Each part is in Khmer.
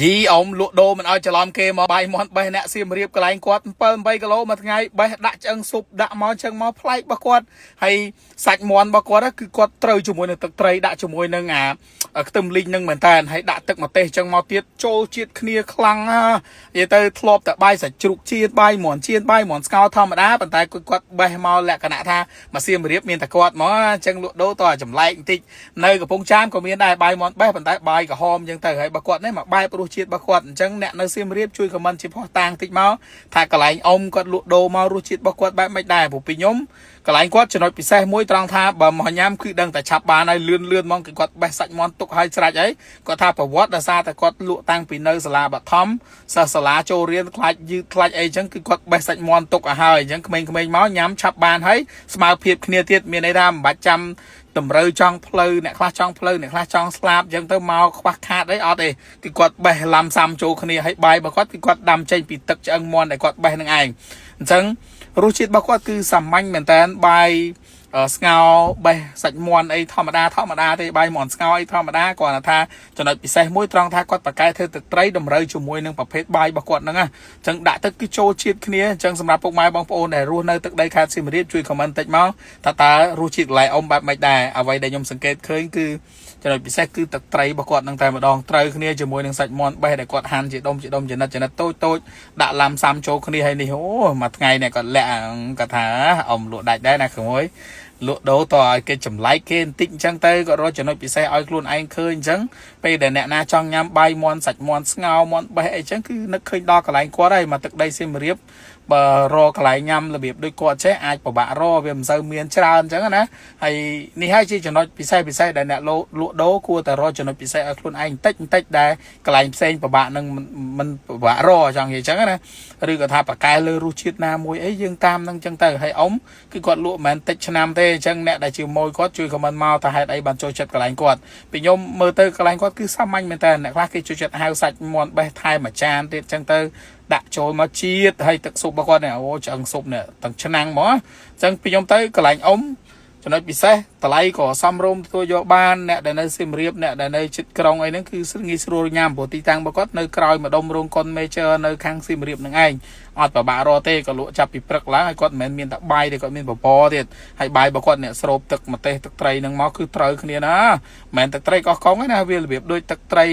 យីអ៊ំលក់ដូរមិនឲ្យច្រឡំគេមកបាយមាន់បេះអ្នកសៀមរាបកន្លែងគាត់7 8គីឡូមួយថ្ងៃបេះដាក់ឆ្អឹងស៊ុបដាក់មកឆ្អឹងមកផ្លែករបស់គាត់ហើយសាច់មាន់របស់គាត់គឺគាត់ត្រូវជាមួយនឹងទឹកត្រីដាក់ជាមួយនឹងខ្ទឹមលីងនឹងមែនតើហើយដាក់ទឹកម្ទេសចឹងមកទៀតចូលជាតិគ្នាខ្លាំងនិយាយទៅធ្លាប់តែបាយសាច់ជ្រូកជាតិបាយមាន់ជាតិបាយមាន់ស្ងោរធម្មតាប៉ុន្តែគាត់បេះមកលក្ខណៈថាមកសៀមរាបមានតែគាត់មកអញ្ចឹងលក់ដូរតចម្លែកបន្តិចនៅកំពង់ចាមក៏មានដែរបាយមាន់បេះប៉ុន្តែបាយក្រហមអញ្ចឹងទៅហើយបើគាត់នេះមកបែបរសជាតិរបស់គាត់អញ្ចឹងអ្នកនៅសៀមរាបជួយខមមិនជាផុសតាងតិចមកថាកន្លែងអ៊ំគាត់លក់ដូរមករសជាតិរបស់គាត់បែបមិនដែរព្រោះពីខ្ញុំកន្លែងគាត់ចំណុចពិសេសមួយត្រង់ថាបើមកញ៉ាំគឺដឹងតែឆាប់បានហើយលឿនហ្មងគឺគាត់បេះសាច់មាន់ទុកឲ្យស្រេចអីគាត់ថាប្រវត្តិដោយសារតែគាត់លក់តាំងពីនៅសាលាបឋមសិស្សសាលាចូលរៀនខ្លាចយឺតខ្លាចអីអញ្ចឹងគឺគាត់បេះសាច់មាន់ទុកឲ្យហើយអញ្ចឹងក្មេងៗមកញ៉ាំឆាប់បានហើយស្មើភាពគ្នាទៀតមានន័យថាមិនបាច់ចាំតម្រូវចង់ផ្លូវអ្នកខ្លះចង់ផ្លូវអ្នកខ្លះចង់ស្លាប់អញ្ចឹងទៅមកខ្វះខាតអីអត់ទេគឺគាត់បេះឡាំសាំចូលគ្នាឲ្យបាយរបស់គាត់គឺគាត់ដាំចេញពីទឹកឆ្អឹងមាន់ដែលគាត់បេះនឹងឯងអញ្ចឹងរសជាតិរបស់គាត់គឺសាមញ្ញមែនតើបាយស្ងោបេះសាច់មាន់អីធម្មតាទេបាយមាន់ស្ងោអីធម្មតាគាត់ថាចំណុចពិសេសមួយត្រង់ថាគាត់បកកែធ្វើទឹកត្រីតម្រូវជាមួយនឹងប្រភេទបាយរបស់គាត់ហ្នឹងអញ្ចឹងដាក់ទឹកគឺចូលជាតិគ្នាអញ្ចឹងសម្រាប់ពុកម៉ែបងប្អូនដែលរស់នៅទឹកដីខេត្តសៀមរាបជួយខមមិនតិចមកថាតើរសជាតិកន្លែងអ៊ំបែបម៉េចដែរអ្វីដែលខ្ញុំសង្កេតឃើញគឺចំណុចពិសេសគឺទឹកត្រីរបស់គាត់នឹងតែម្ដងត្រូវគ្នាជាមួយនឹងសាច់មាន់បេះដែលគាត់ហាន់ជាដុំចំណិតតូចដាក់ឡាំសាំចូលគ្នាហើយនេះអូមួយថ្ងៃនេះគាត់លាក់គាត់ថាអ៊ំលក់ដាច់ដែរណាក្មួយលក់ដូរតឲ្យគេចម្លែកគេបន្តិចអញ្ចឹងទៅក៏រកចំណុចពិសេសឲ្យខ្លួនឯងឃើញអញ្ចឹងពេលដែលអ្នកណាចង់ញ៉ាំបាយមាន់សាច់មាន់ស្ងោមាន់បេះអីចឹងគឺនឹកឃើញដល់កន្លែងគាត់ហើយមកទឹកដីសៀមរាបបើរកកន្លែងញ៉ាំរបៀបដូចគាត់ចេះអាចពិបាករកវាមិនសូវមានច្រើនអញ្ចឹងណាហើយនេះហើយជាចំណុចពិសេសដែលអ្នកលក់ដូរគួរតែរកចំណុចពិសេសឲ្យខ្លួនឯងបន្តិចដែលកន្លែងផ្សេងពិបាកនឹងមិនពិបាករកចង់និយាយអញ្ចឹងណាឬក៏ថាប៉ាកែលើរសជាតិណាមួយអីយើងតាមនឹងអញ្ចឹងទៅហើយអ៊ំគឺគាត់លក់មិនមែនតិចឆ្នាំទេអញ្ចឹងអ្នកដែលជាម៉ួយគាត់ជួយខមមិនមកថាហេតុអីបានចូលចិត្តកន្លែងគាត់ពីខ្ញុំមើលទៅកន្លែងគាត់គឺសាមញ្ញមែនតើអ្នកខ្លះគេចូលចិត្តហៅសាច់មាន់បេះថែមមួយចានទៀតអញ្ចឹងទៅដាក់ចូលមកជាតិហើយទឹកស៊ុបរបស់គាត់នេះអូឆ្អឹងស៊ុបនេះទាំងឆ្នាំងហ្មងអញ្ចឹងពីខ្ញុំទៅកន្លែងអ៊ំចំណុចពិសេសតម្លៃក៏សមរម្យទទួលយកបានអ្នកដែលនៅសៀមរាបអ្នកដែលនៅជិតក្រុងអីហ្នឹងគឺងាយស្រួលញ៉ាំព្រោះទីតាំងរបស់គាត់នៅក្រោយម្ដុំរោងកុន Major នៅខាងសៀមរាបហ្នឹងឯងអត់ពិបាករកទេក៏លក់ចាប់ពីព្រឹកឡើងហើយគាត់មិនមែនមានតែបាយទេគាត់មានបបរទៀតហើយបាយរបស់គាត់អ្នកស្រូបទឹកម្ទេសទឹកត្រីហ្នឹងមកគឺត្រូវគ្នាណាមិនមែនទឹកត្រីកោះកុងទេណាវារបៀបដូចទឹកត្រី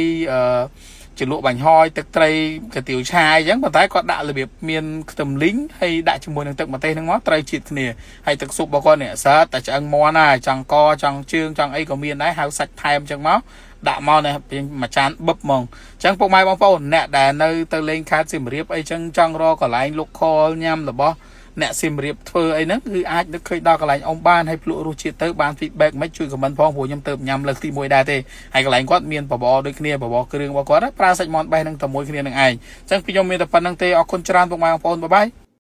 ជាលក់បាញ់ហយទឹកត្រីកាទៀវឆាយអញ្ចឹងប៉ុន្តែគាត់ដាក់របៀបមានខ្ទឹមលីងហើយដាក់ជាមួយនឹងទឹកម្ទេសហ្នឹងមកត្រូវជាតិគ្នាហើយទឹកស៊ុបរបស់គាត់នេះសើតែឆ្អឹងមាន់ណាចង់កចង់ជើងចង់អីក៏មានដែរហៅសាច់ថែមអញ្ចឹងមកដាក់មកនេះមួយចានបឹបហ្មងអញ្ចឹងពុកម៉ែបងប្អូនអ្នកដែលនៅទៅលេងខេត្តសៀមរាបអីចឹងចង់រកកន្លែងលុកខលញ៉ាំរបស់អ្នកសៀមរាបធ្វើអីហ្នឹងគឺអាចនឹកឃើញដល់កន្លែងអ៊ំបានហើយភ្លក់រសជាតិទៅបាន feedback មិនជួយ comment ផងព្រោះខ្ញុំទៅញ៉ាំលើកទី1ដែរទេហើយកន្លែងគាត់មានបបរដូចគ្នាបបរគ្រឿងរបស់គាត់ប្រើសាច់មាន់បេះនឹងតែមួយគ្នានឹងឯងអញ្ចឹងពីខ្ញុំមានតែប៉ុណ្្នឹងទេអរគុណច្រើនពុកម៉ែបងប្អូនបាយបាយ